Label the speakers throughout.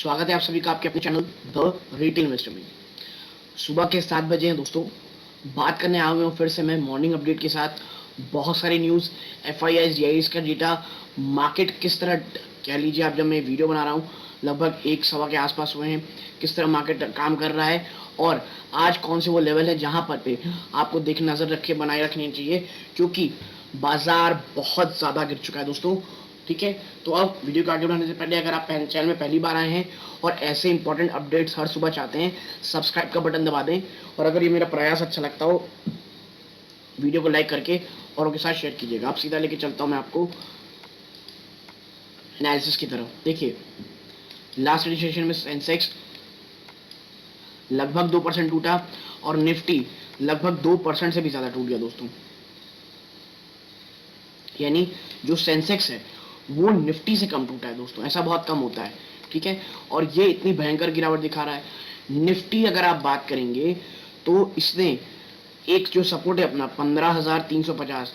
Speaker 1: स्वागत है आप सभी का आपके अपने चैनल द रिटेल इन्वेस्टर में। सुबह के 7 बजे हैं दोस्तों। बात करने आ गए हूँ फिर से मैं मॉर्निंग अपडेट के साथ। बहुत सारी न्यूज़, FIIs, GIs का डेटा, मार्केट किस तरह, कह लीजिए आप, जब मैं वीडियो बना रहा हूँ लगभग 1 सवा के आसपास हुए हैं, किस तरह मार्केट काम कर रहा है और आज कौन से वो लेवल है जहाँ पर पे आपको देख नज़र रखे बनाए रखनी चाहिए, क्योंकि बाजार बहुत ज़्यादा गिर चुका है दोस्तों। ठीक है, तो अब वीडियो को आगे बढ़ाने से पहले अगर आप चैनल में पहली बार आए हैं और ऐसे इंपॉर्टेंट अपडेट्स हर सुबह चाहते हैं, सब्सक्राइब का बटन दबा दें और अगर ये मेरा प्रयास अच्छा लगता हो वीडियो को लाइक करके औरों के साथ शेयर कीजिएगा। अब सीधा लेके चलता हूँ मैं आपको एनालिसिस की तरफ। देखिए, लास्ट सेशन में सेंसेक्स लगभग 2% टूटा और निफ्टी लगभग 2% से भी ज़्यादा टूट गया दोस्तों। यानी जो सेंसेक्स है वो निफ्टी से कम टूटा है दोस्तों, ऐसा बहुत कम होता है। ठीक है, और ये इतनी भयंकर गिरावट दिखा रहा है। निफ्टी अगर आप बात करेंगे तो इसने एक जो सपोर्ट है अपना 15,350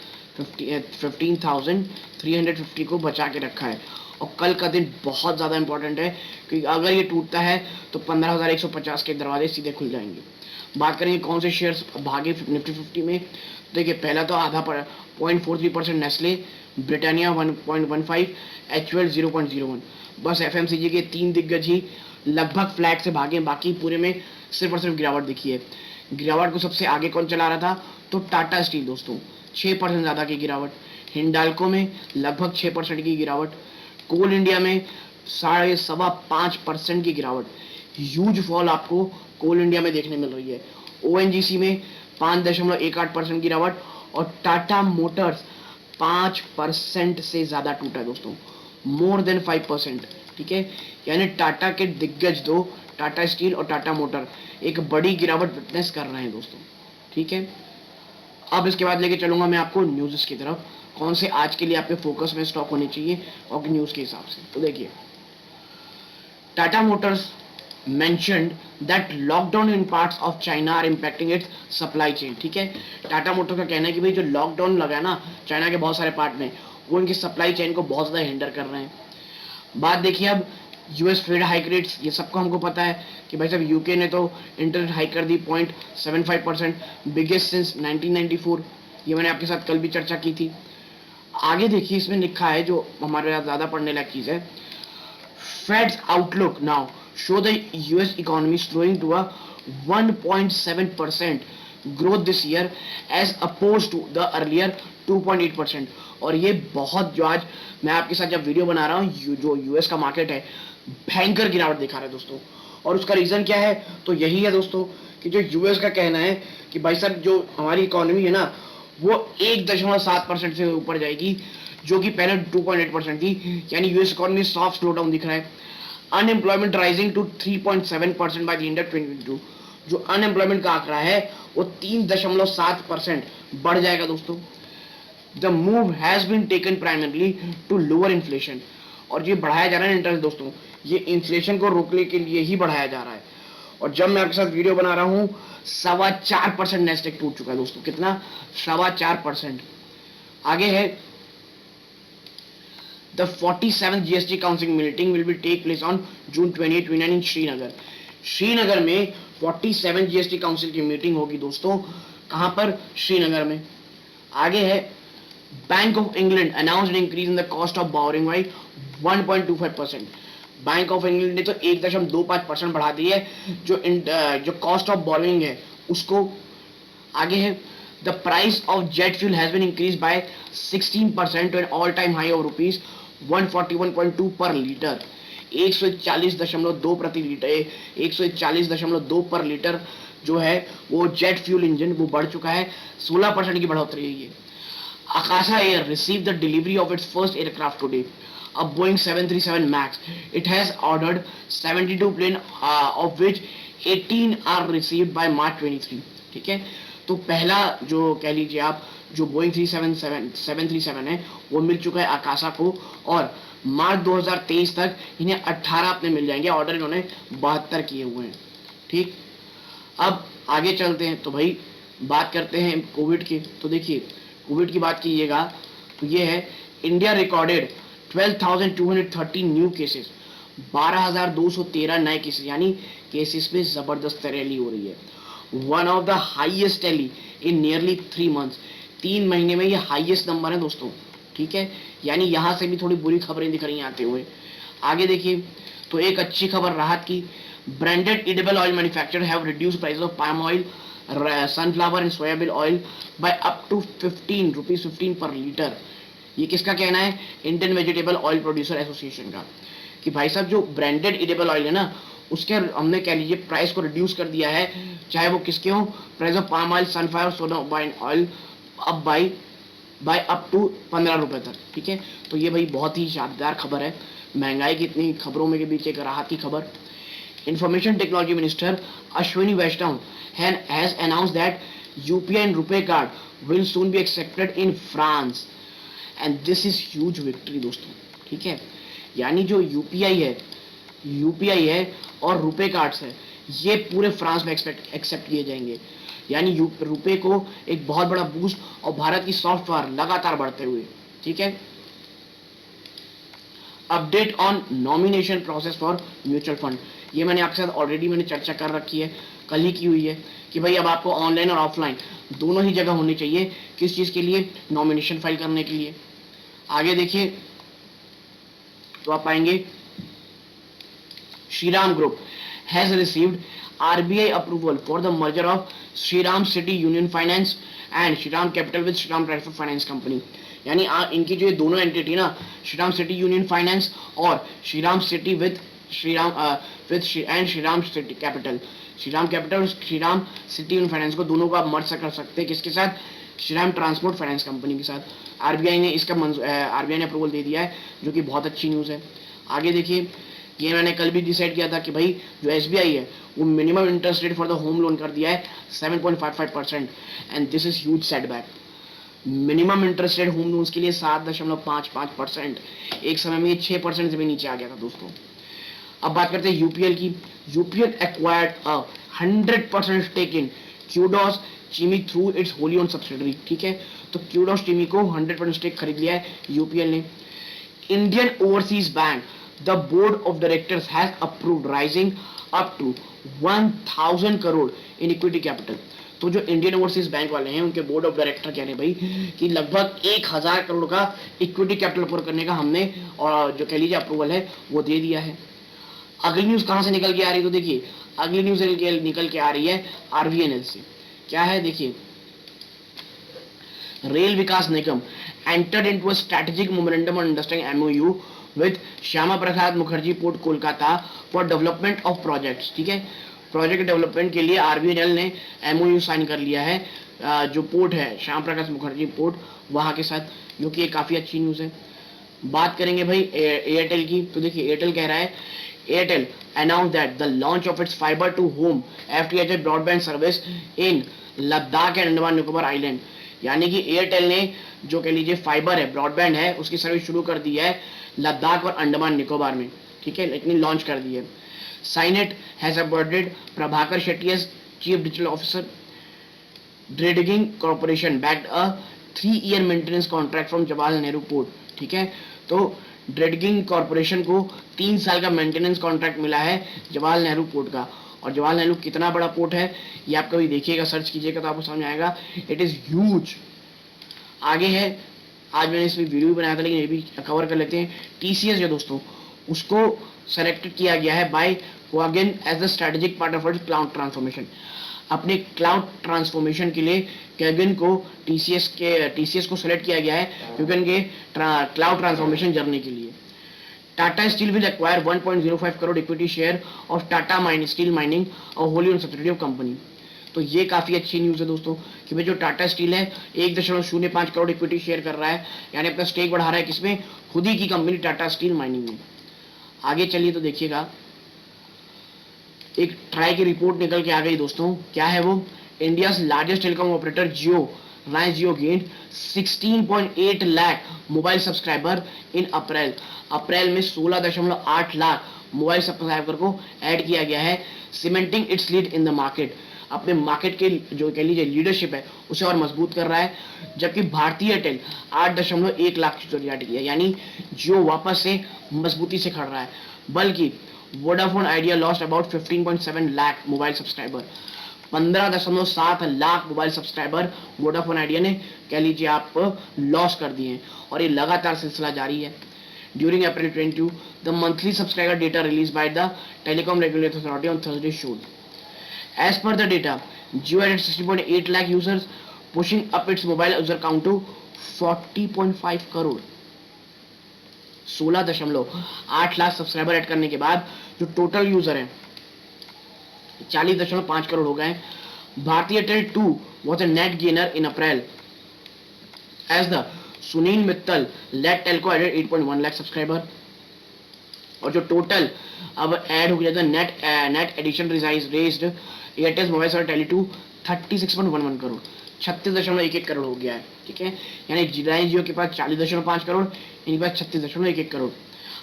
Speaker 1: 15,350 को बचा के रखा है और कल का दिन बहुत ज़्यादा इंपॉर्टेंट है, क्योंकि अगर ये टूटता है तो 15,150 के दरवाजे सीधे खुल जाएंगे। बात करेंगे कौन से शेयर्स भागे निफ्टी 50 में। देखिए, पहला तो आधा 0.43% नेस्ले, ब्रिटानिया 1.15, HUL 0.01। बस FMCG के 3 दिग्गज ही लगभग फ्लैट से भागे, बाकी पूरे में सिर्फ और सिर्फ गिरावट दिखी है। गिरावट को सबसे आगे कौन चला रहा था तो टाटा स्टील दोस्तों, 6% ज़्यादा की गिरावट। हिंडाल्को में लगभग 6% की गिरावट। कोल इंडिया में 4.25% की गिरावट। ह्यूज फॉल आपको कोल इंडिया में देखने मिल रही है। ONGC में 5.18% गिरावट और टाटा मोटर्स 5% से ज़्यादा टूटा है दोस्तों, मोर देन 5%। ठीक है, यानी टाटा के दिग्गज दो, टाटा स्टील और टाटा मोटर, एक बड़ी गिरावट विटनेस कर रहे हैं दोस्तों। ठीक है, अब इसके बाद लेके चलूंगा मैं आपको न्यूज़ की तरफ, कौन से आज के लिए आपके फोकस में स्टॉक होने चाहिए और न्यूज़ के हिसाब से। तो देखिए, Tata Motors mentioned that lockdown in parts of China are impacting its supply chain। ठीक है, टाटा मोटर का कहना है कि भाई जो लॉकडाउन लगा है ना चाइना के बहुत सारे पार्ट में, वो इनकी सप्लाई चेन को बहुत ज़्यादा हिंडर कर रहे हैं। बात देखिए, अब US फेड हाइक रेट्स, ये सबको हमको पता है कि भाई साहब UK ने तो इंटरेस्ट हाइक कर दी 0.75%, बिगेस्ट सिंस 1994। ये मैंने आपके साथ कल भी चर्चा की थी। आगे देखिए, इसमें लिखा है जो हमारे ज़्यादा पढ़ने लायक चीज़ है, Fed's outlook now show the US economy slowing to a 1.7% growth this year as opposed to the earlier 2.8%। और ये बहुत, जो आज मैं आपके साथ जब वीडियो बना रहा हूँ, जो US का मार्केट है भयंकर गिरावट दिखा रहा है दोस्तों। और उसका रीज़न क्या है तो यही है दोस्तों कि जो US का कहना है कि भाई साहब जो हमारी इकोनॉमी है ना वो 1.7% से ऊपर जाएगी, जो कि पहले 2.8% थी। यानी US economy soft slow down दिख रहा है। Unemployment rising to 3.7% by the end of 2022। जो अनएम्प्लॉयमेंट का आंकड़ा है वो 3.7% बढ़ जाएगा दोस्तों। The move has been taken primarily to lower inflation. और ये बढ़ाया जा रहा है इंटरेस्ट दोस्तों, ये इन्फ्लेशन को रोकने के लिए ही बढ़ाया जा रहा है। और जब मैं आपके साथ वीडियो बना रहा हूँ 4.25% नेस्डेक टूट चुका है दोस्तों। कितना? 4.25%। आगे है, The 47th GST Council meeting will be take place on June 28-29 in Srinagar. Srinagar में 47 GST काउंसिल की मीटिंग होगी दोस्तों। कहां पर? श्रीनगर में। आगे है, bank of England announced increase in the cost of boring by 1.25%। Bank of England ने तो 1.25% बढ़ा दी है जो कॉस्ट ऑफ बोरिंग है उसको। आगे है, the price of jet fuel has been increase by 16% to an all time high of rupees 141.2 पर लीटर। 141.2 प्रति लीटर, 141.2 पर लीटर जो है वो जेट फ्यूल इंजन वो बढ़ चुका है। 16% की बढ़ोतरी है ये। Akasa air receive the delivery of its first aircraft today, a Boeing 737 MAX. It has ordered 72 plane of which 18 are received by March 23। ठीक है, तो पहला जो कह लीजिए आप जो बोइंग 737 है वो मिल चुका है आकाशा को, और मार्च 2023 तक इन्हें 18 अपने मिल जाएंगे। ऑर्डर इन्होंने 72 किए हुए हैं। ठीक, अब आगे चलते हैं। तो भाई बात करते हैं कोविड की। तो देखिए, कोविड की बात कीजिएगा तो ये है, इंडिया रिकॉर्डेड 12,230 न्यू केसेस, 12,213 नए केसेस, यानी केसेस में जबरदस्त रैली हो रही है। One of the highest rally in nearly 3 months, 3 महीने में ये हाईएस्ट नंबर है दोस्तों, ठीक है। यानी यहां से भी थोड़ी बुरी खबरें दिख रही हैं आते हुए। आगे देखिए, तो एक अच्छी खबर राहत की, branded edible oil manufacturer have reduced price of palm oil, sunflower and soyabean oil by up to 15 rupees 15 per litre. ये किसका कहना है? Indian vegetable oil producer association का, कि भाई साहब जो ब्रांडेड एडिबल ऑयल है ना, उसके हमने कह लीजिए प्राइस को रिड्यूस कर दिया है, चाहे वो किसके हो, price of palm oil, sunflower, soybean oil, अब बाय अप टू 15 रुपए तक, ठीक है। तो ये भाई बहुत ही शानदार खबर है, महंगाई की इतनी खबरों में के बीच एक राहत की खबर। Information technology minister Ashwini Vaishnaw has announced that UPI and RuPay card will soon be accepted in France, and this is huge victory दोस्तों, ठीक है। यानी जो यूपीआई है और रुपे कार्ड्स है, ये पूरे फ्रांस में एक्सेप्ट किए जाएंगे, यानी रुपे को एक बहुत बड़ा बूस्ट, और भारत की सॉफ्ट पावर लगातार बढ़ते हुए, ठीक है। Update on nomination process for mutual fund, ये मैंने आपके साथ ऑलरेडी चर्चा कर रखी है, कल ही की हुई है, कि भाई अब आपको ऑनलाइन और ऑफलाइन दोनों ही जगह होनी चाहिए, किस चीज के लिए? नॉमिनेशन फाइल करने के लिए। आगे देखिए, तो आप पाएंगे Shriram group has received RBI approval for the merger of Shriram city union finance and Shriram capital with Shriram transfer finance company. यानी इनकी जो ये दोनों एंटिटी ना, श्रीराम सिटी यूनियन फाइनेंस और Shriram city with Shriram city capital, Shriram capital और श्रीराम सिटी यूनियन फाइनेंस को दोनों को आप मर्ज कर सकते हैं, किसके साथ? श्रीराम ट्रांसपोर्ट फाइनेंस कंपनी के साथ। आरबीआई ने अप्रूवल दे दिया है, जो कि बहुत अच्छी न्यूज़ है। आगे देखिए, ये मैंने कल भी डिसाइड किया था कि भाई जो एसबीआई है वो minimum interest rate for the home loan कर दिया है 7.55%, and this is huge setback. Minimum interest rate home loans के लिए 7.55%, एक समय में ये 6% से भी नीचे आ गया था दोस्तों। अब बात करते हैं यूपीएल की। UPL acquired 100% stake in Kudos Chemie through its wholly owned subsidiary, ठीक है। तो क्यूडॉस चीमी को 100% स्टेक खरीद लिया है यूपीएल ने। Indian Overseas Bank, the board of directors has approved raising up to 1000 crore in equity capital. तो जो इंडियन ओवरसीज बैंक वाले हैं, उनके बोर्ड ऑफ डायरेक्टर कह रहे हैं भाई कि लगभग 1000 करोड़ का इक्विटी कैपिटल अप्रूव करने का हमने, और जो कह लीजिए अप्रूवल है, वो दे दिया है। अगली न्यूज कहां से निकल के आ रही है? तो देखिए, अगली न्यूज निकल के आ रही है आरवीएनएल से। क्या है? देखिए, rail Vikas Nigam entered into a strategic memorandum on understanding MOU with Shyama Prasad Mukherjee port Kolkata for development of projects, ठीक है। प्रोजेक्ट डेवलपमेंट के लिए आरबीएनएल ने एमओयू साइन कर लिया है, जो पोर्ट है श्यामा प्रसाद मुखर्जी पोर्ट, वहां के साथ, जो कि काफी अच्छी न्यूज है। बात करेंगे भाई एयरटेल की। तो देखिए, एयरटेल कह रहा है, Airtel announced that the launch of its fiber to home FTTH broadband service in Ladakh and Andaman Nicobar island, यानी कि एयरटेल ने जो कह लीजिए फाइबर है, ब्रॉडबैंड है, उसकी सर्विस शुरू कर दी है लद्दाख और अंडमान निकोबार में, ठीक है, लेकिन लॉन्च कर दी है। Cyient has appointed Prabhakar Shetty as chief digital officer. Dredging corporation bagged a 3-year maintenance contract from Jawaharlal Nehru port, ठीक है। तो ड्रेडिंग कॉर्पोरेशन को 3 साल का मेंटेनेंस कॉन्ट्रैक्ट मिला है जवाहरलाल नेहरू पोर्ट का। और जवाहरलाल नेहरू कितना बड़ा पोर्ट है, ये आप कभी देखिएगा, सर्च कीजिएगा तो आपको समझ आएगा, इट इज ह्यूज। आगे है, आज मैंने इसमें वीडियो भी बनाया था, लेकिन ये भी कवर कर लेते हैं। टीसीएस जो दोस्तों, उसको सेलेक्टेड किया गया है बाय क्वागिन as the strategic partner for cloud transformation. अपने क्लाउड ट्रांसफॉर्मेशन के लिए कैगिन को टीसीएस को सेलेक्ट किया गया है क्योंकि के क्लाउड ट्रांसफॉर्मेशन जर्नी के लिए। Tata steel will acquire 1.05 crore equity share of Tata steel mining और wholly owned subsidiary of company. तो ये काफी अच्छी न्यूज है दोस्तों कि भाई जो टाटा स्टील है 1.05 करोड़ इक्विटी शेयर कर रहा है, यानी अपना स्टेक बढ़ा रहा है किसमें? खुद ही की कंपनी टाटा स्टील माइनिंग में। आगे चलिए तो देखिएगा, एक ट्राई की रिपोर्ट निकल के आ गई दोस्तों। क्या है वो? India largest telecom operator Jio, Reliance Jio gained 16.8 lakh mobile subscriber in April में 16.8 लाख मोबाइल सब्सक्राइबर को ऐड किया गया है, cementing its lead in the market. अपने मार्केट के जो कह लीजिए लीडरशिप है उसे और मजबूत कर रहा है। जबकि भारतीय एयरटेल 8.1 लाख ऐड किया, यानी जियो वापस से मजबूती से खड़ रहा है। बल्कि Vodafone idea lost about 15.7 lakh mobile subscriber. 15.7 lakh mobile subscriber Vodafone idea ने कह लीजिए आप लॉस कर दिए हैं, और ये लगातार सिलसिला जारी है। During April 22, the monthly subscriber data release by the telecom regulatory authority on Thursday showed as per the data, Jio added 60.8 lakh users, pushing up its mobile user count to 40.5 crore. 16.8 lakh subscriber add करने के बाद जो total user हैं 40.5 करोड़ हो गए। Bharti Airtel 2 was a net gainer in April as the Sunil Mittal led telco added 8.1 lakh subscriber, और जो total अब ऐड हो गया था net addition raised Airtel mobile और टेली 2 36.11 करोड़, 36.11 करोड़ हो गया है। ठीक है, यानी रिलायंस जियो के पास 40.5 करोड़, इनके पास 36.11 करोड़।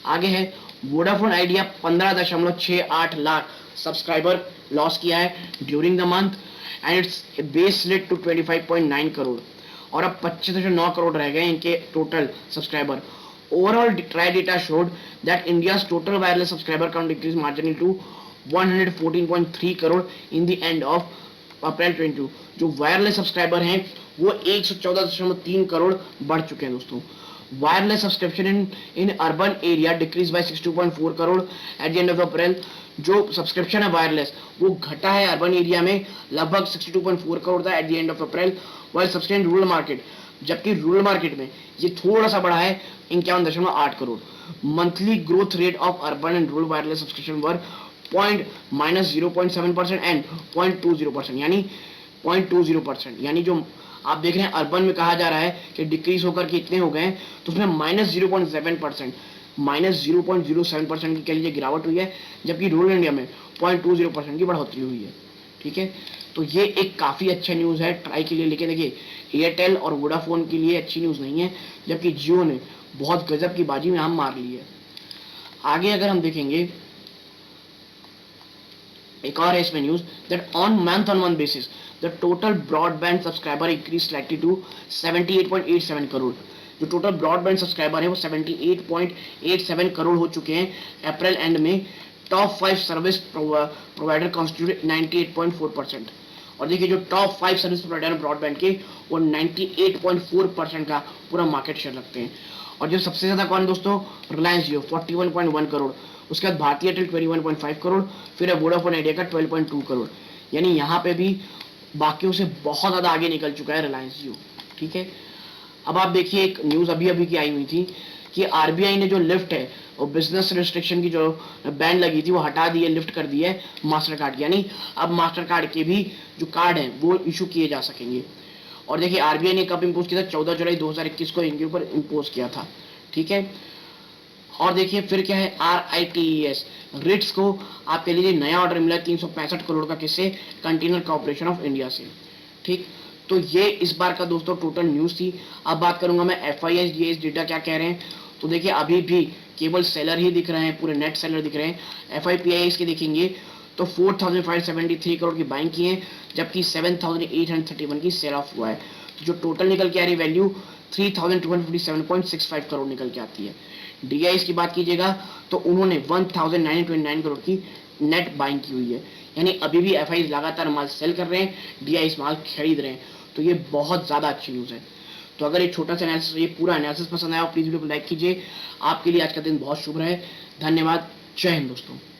Speaker 1: आगे है Vodafone idea 15.68 lakh subscriber loss किया है during the month and it's base slit to 25.9 crore, और अब 25.9 करोड़ रह गए इनके total subscriber. Overall, trial data showed that India's total wireless subscriber count increased marginally to 114.3 crore in the end of April 22। जो wireless subscriber हैं वो 114.3 करोड़ बढ़ चुके हैं दोस्तों। Wireless subscription in urban area decrease by 62.4 crore at the end of April. जो subscription है wireless वो घटा है अर्बन एरिया में, लगभग 62.4 करोड़ था at the end of April, while subscription rural market, जबकि रूरल मार्केट में ये थोड़ा सा बढ़ा है 51.8 crore. Monthly growth rate of urban and rural wireless subscription were -0.7% and 0.20%, यानी 0.20%, यानी जो आप देख रहे हैं अर्बन में कहा जा रहा है कि डिक्रीज होकर के इतने हो गए हैं, तो उसमें -0.7%, -0.07% की कह लीजिए गिरावट हुई है, जबकि रूरल इंडिया में 0.20% की बढ़ोतरी हुई है। ठीक है, तो ये एक काफ़ी अच्छा न्यूज़ है ट्राई के लिए, लेकिन देखिए एयरटेल और वोडाफोन के लिए अच्छी न्यूज़ नहीं है, जबकि जियो ने बहुत गजब की बाजी में हम मार ली है। आगे अगर हम देखेंगे एक और है इसमें news that on month basis the total broadband subscriber increase slightly to 78.87 crore. जो टोटल ब्रॉडबैंड सब्सक्राइबर है वो 78.87 करोड़ हो चुके हैं अप्रैल एंड में। टॉप 5 सर्विस प्रोवाइडर कॉन्स्टिट्यूट 98.4%, और देखिए जो टॉप 5 सर्विस प्रोवाइडर ब्रॉडबैंड के वो 98.4% का पूरा मार्केट शेयर रखते हैं। और जो सबसे ज़्यादा कौन दोस्तों, रिलायंस जियो 41.1 करोड़, उसके बाद भारतीय एयरटेल 21.5 करोड़, फिर है वोडाफोन आइडिया का 12.2 करोड़, यानी यहाँ पे भी बाकियों से बहुत ज़्यादा आगे निकल चुका है रिलायंस जियो। ठीक है, अब आप देखिए एक न्यूज़ अभी की आई हुई थी कि आरबीआई ने जो लिफ्ट है और बिजनेस रिस्ट्रिक्शन की जो बैन लगी थी वो हटा दी है, लिफ्ट कर दी है मास्टर कार्ड, यानी अब मास्टर कार्ड के भी जो कार्ड हैं वो इशू किए जा सकेंगे। और देखिए आरबीआई ने कब इम्पोज किया था, 14 जुलाई 2021 को इनके ऊपर इम्पोज किया था। ठीक है, और देखिए फिर क्या है RITES रिट्स को आप कह लीजिए नया ऑर्डर मिला 365 करोड़ का, किससे, कंटेनर कॉर्पोरेशन ऑफ इंडिया से। ठीक, तो ये इस बार का दोस्तों टोटल न्यूज़ थी। अब बात करूंगा मैं FIS DIS डेटा क्या कह रहे हैं, तो देखिए अभी भी केवल सेलर ही दिख रहे हैं, पूरे नेट सेलर दिख रहे हैं। FIPIS के देखेंगे तो 4573 करोड़ की बाइंग की है, जबकि 7831 की सेल ऑफ हुआ है। तो जो टोटल निकल के आ रही वैल्यू 3257.65 करोड़ निकल के आती है। DIS की बात कीजिएगा तो उन्होंने 1929 करोड़ की नेट बाइंग की हुई है, यानी अभी भी FIs लगातार माल सेल कर रहे हैं, DIS माल खरीद रहे हैं, तो ये बहुत ज़्यादा अच्छी न्यूज़ है। तो अगर एक छोटा सा एनालिसिस, ये पूरा एनालिसिस पसंद आया प्लीज़ वीडियो को लाइक कीजिए। आपके लिए आज का दिन बहुत शुभ रहे। धन्यवाद, जय हिंद दोस्तों।